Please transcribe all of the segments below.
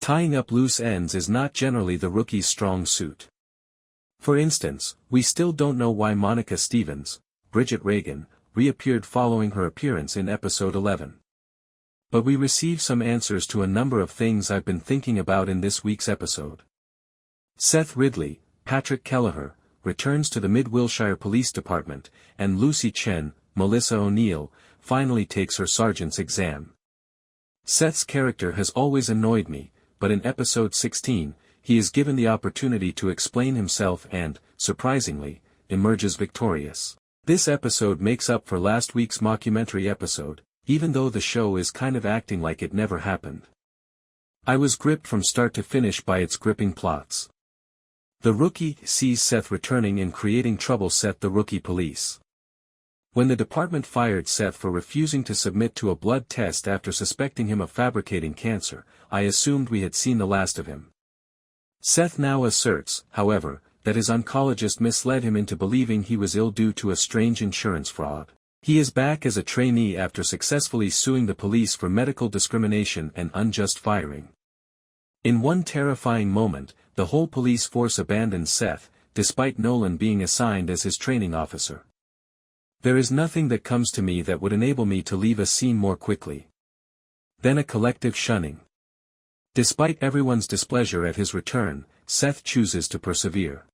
Tying up loose ends is not generally the rookie's strong suit. For instance, we still don't know why Monica Stevens, Bridget Regan, reappeared following her appearance in episode 11. But we receive some answers to a number of things I've been thinking about in this week's episode. Seth Ridley, Patrick Keleher, returns to the Mid-Wilshire Police Department, and Lucy Chen, Melissa O'Neill, finally takes her sergeant's exam. Seth's character has always annoyed me, but in episode 16, he is given the opportunity to explain himself and, surprisingly, emerges victorious. This episode makes up for last week's mockumentary episode, even though the show is kind of acting like it never happened. I was gripped from start to finish by its gripping plots. The rookie sees Seth returning and creating trouble. Seth the rookie police. When the department fired Seth for refusing to submit to a blood test after suspecting him of fabricating cancer, I assumed we had seen the last of him. Seth now asserts, however, that his oncologist misled him into believing he was ill due to a strange insurance fraud. He is back as a trainee after successfully suing the police for medical discrimination and unjust firing. In one terrifying moment, the whole police force abandons Seth, despite Nolan being assigned as his training officer. There is nothing that comes to me that would enable me to leave a scene more quickly. Then a collective shunning. Despite everyone's displeasure at his return, Seth chooses to persevere.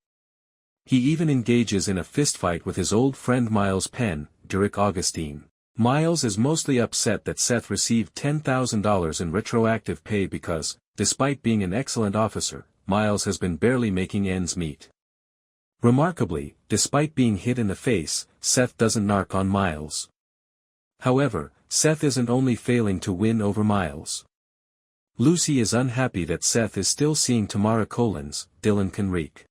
He even engages in a fistfight with his old friend Miles Penn, Derek Augustine. Miles is mostly upset that Seth received $10,000 in retroactive pay because, despite being an excellent officer, Miles has been barely making ends meet. Remarkably, despite being hit in the face, Seth doesn't narc on Miles. However, Seth isn't only failing to win over Miles. Lucy is unhappy that Seth is still seeing Tamara Collins, Dylan Kenrick.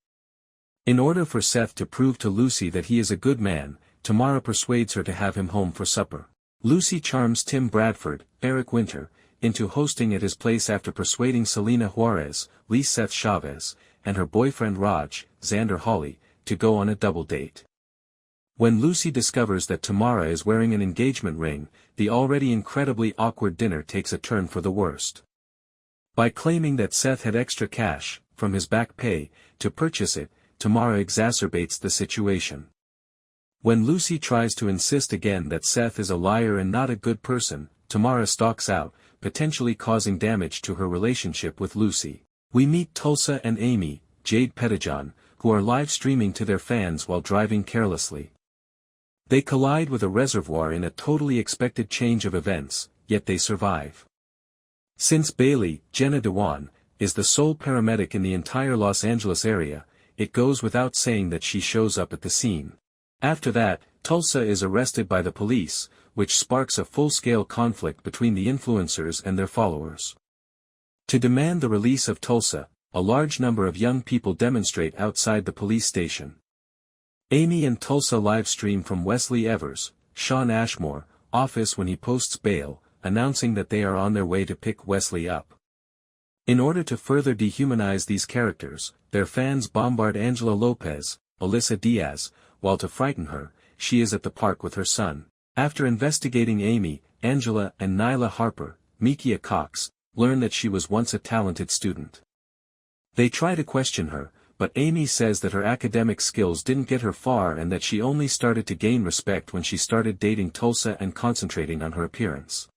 In order for Seth to prove to Lucy that he is a good man, Tamara persuades her to have him home for supper. Lucy charms Tim Bradford, Eric Winter, into hosting at his place after persuading Selena Juarez, Lee Seth Chavez, and her boyfriend Raj, Xander Hawley, to go on a double date. When Lucy discovers that Tamara is wearing an engagement ring, the already incredibly awkward dinner takes a turn for the worst. By claiming that Seth had extra cash, from his back pay, to purchase it, Tamara exacerbates the situation. When Lucy tries to insist again that Seth is a liar and not a good person, Tamara stalks out, potentially causing damage to her relationship with Lucy. We meet Tulsa and Amy, Jade Pettijohn, who are live streaming to their fans while driving carelessly. They collide with a reservoir in a totally expected change of events, yet they survive. Since Bailey, Jenna Dewan, is the sole paramedic in the entire Los Angeles area, it goes without saying that she shows up at the scene. After that, Tulsa is arrested by the police, which sparks a full-scale conflict between the influencers and their followers. To demand the release of Tulsa, a large number of young people demonstrate outside the police station. Amy and Tulsa livestream from Wesley Evers, Shawn Ashmore, office when he posts bail, announcing that they are on their way to pick Wesley up. In order to further dehumanize these characters, their fans bombard Angela Lopez, Alyssa Diaz, while to frighten her, she is at the park with her son. After investigating Amy, Angela and Nyla Harper, Mikia Cox, learn that she was once a talented student. They try to question her, but Amy says that her academic skills didn't get her far and that she only started to gain respect when she started dating Tulsa and concentrating on her appearance.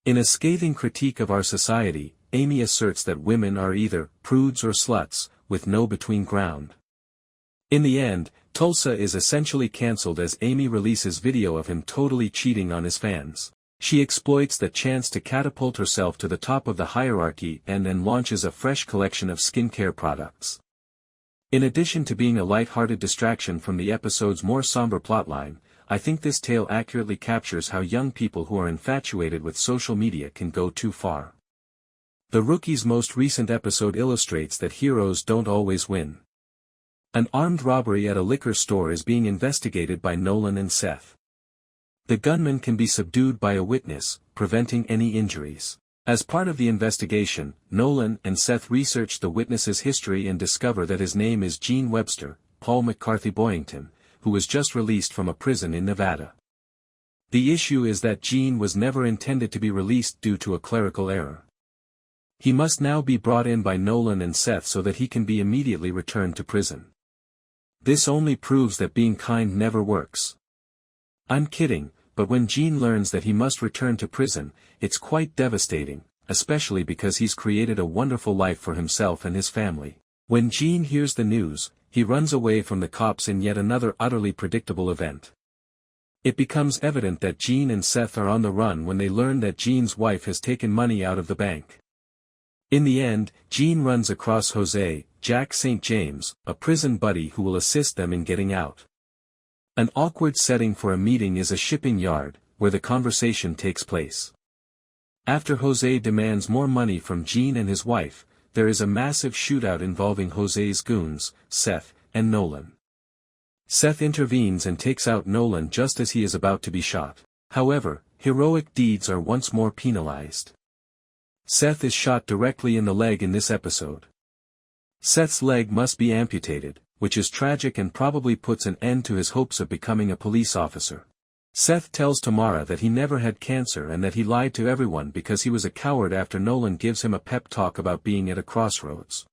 In a scathing critique of our society, Amy asserts that women are either prudes or sluts, with no between ground. In the end, Tulsa is essentially cancelled as Amy releases video of him totally cheating on his fans. She exploits that chance to catapult herself to the top of the hierarchy and then launches a fresh collection of skincare products. In addition to being a light-hearted distraction from the episode's more somber plotline, I think this tale accurately captures how young people who are infatuated with social media can go too far. The Rookie's most recent episode illustrates that heroes don't always win. An armed robbery at a liquor store is being investigated by Nolan and Seth. The gunman can be subdued by a witness, preventing any injuries. As part of the investigation, Nolan and Seth research the witness's history and discover that his name is Gene Webster, Paul McCarthy Boyington, who was just released from a prison in Nevada. The issue is that Gene was never intended to be released due to a clerical error. He must now be brought in by Nolan and Seth so that he can be immediately returned to prison. This only proves that being kind never works. I'm kidding, but when Gene learns that he must return to prison, it's quite devastating, especially because he's created a wonderful life for himself and his family. When Gene hears the news, he runs away from the cops in yet another utterly predictable event. It becomes evident that Gene and Seth are on the run when they learn that Gene's wife has taken money out of the bank. In the end, Gene runs across Jose, Jack St. James, a prison buddy who will assist them in getting out. An awkward setting for a meeting is a shipping yard, where the conversation takes place. After Jose demands more money from Gene and his wife, there is a massive shootout involving Jose's goons, Seth, and Nolan. Seth intervenes and takes out Nolan just as he is about to be shot. However, heroic deeds are once more penalized. Seth is shot directly in the leg in this episode. Seth's leg must be amputated, which is tragic and probably puts an end to his hopes of becoming a police officer. Seth tells Tamara that he never had cancer and that he lied to everyone because he was a coward after Nolan gives him a pep talk about being at a crossroads.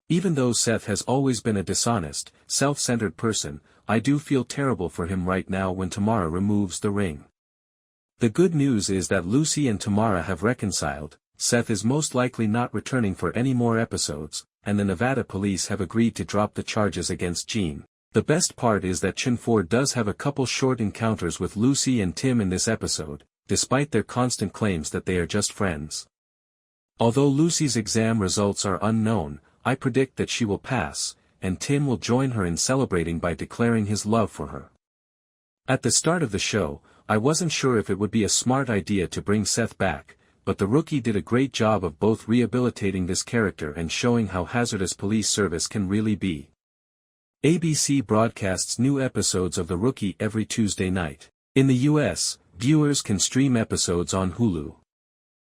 Even though Seth has always been a dishonest, self-centered person, I do feel terrible for him right now when Tamara removes the ring. The good news is that Lucy and Tamara have reconciled, Seth is most likely not returning for any more episodes, and the Nevada police have agreed to drop the charges against Gene. The best part is that Chen does have a couple short encounters with Lucy and Tim in this episode, despite their constant claims that they are just friends. Although Lucy's exam results are unknown, I predict that she will pass, and Tim will join her in celebrating by declaring his love for her. At the start of the show, I wasn't sure if it would be a smart idea to bring Seth back, but the rookie did a great job of both rehabilitating this character and showing how hazardous police service can really be. ABC broadcasts new episodes of The Rookie every Tuesday night. In the US, viewers can stream episodes on Hulu.